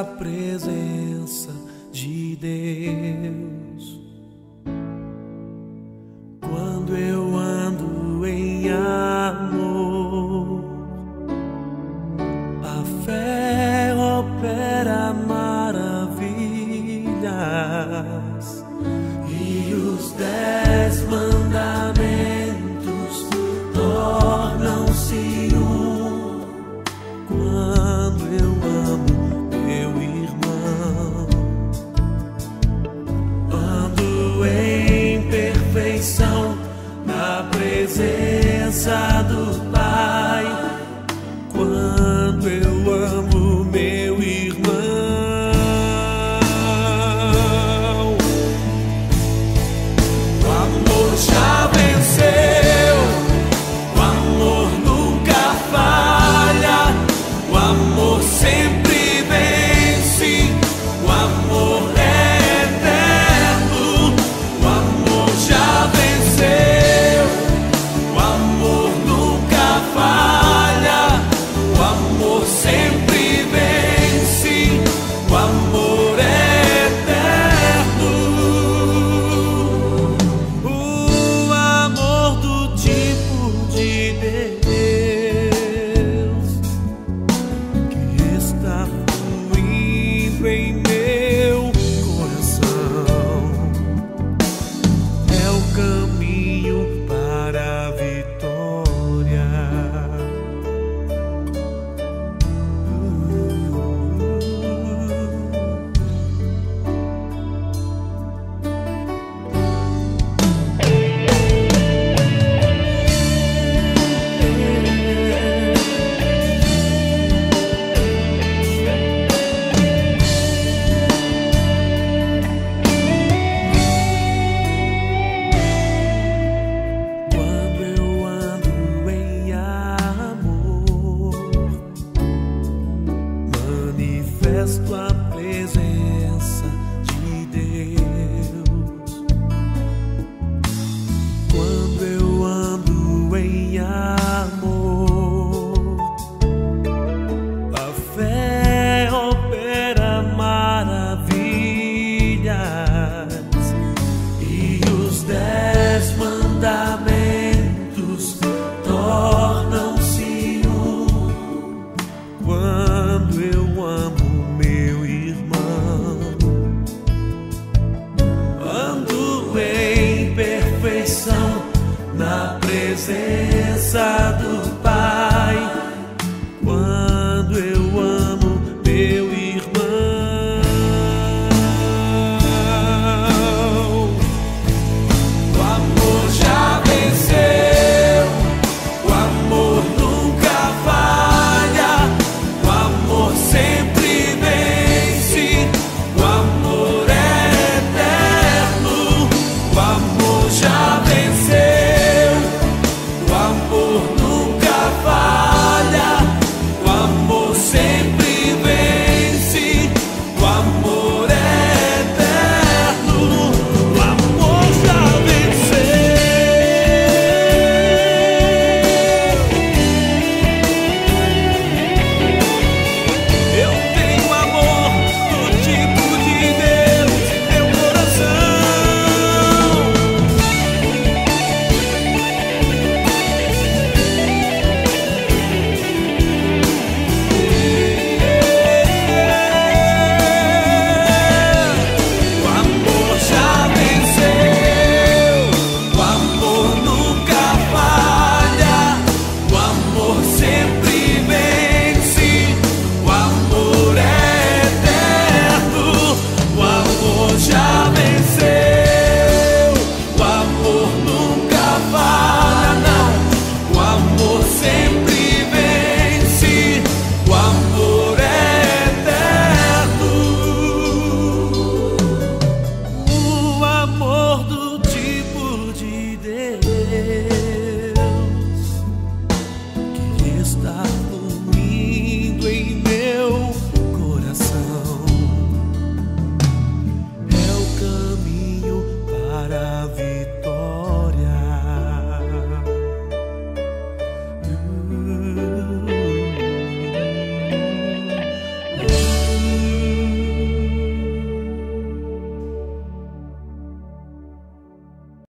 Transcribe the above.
a presença de Deus. Quando eu ando em amor, a fé opera maravilhas, e os 10 mandamentos tornam-se um. Quando eu amo meu irmão, ando em perfeição na presença do Pai. Quando eu amo meu irmão, o amor já venceu, o amor nunca falha, o amor sempre vence, o amor é eterno, o amor já venceu, o amor nunca falha, o amor sempre vence, o amor é eterno. O amor do tipo de Deus que está fluindo em meu coração é o caminho para a vitória. Quando eu ando em amor, manifesto a presença de Deus. Quando eu ando em amor, a fé opera maravilhas, e os 10 mandamentos tornam-se um. Quando eu amo meu irmão, ando em perfeição na presença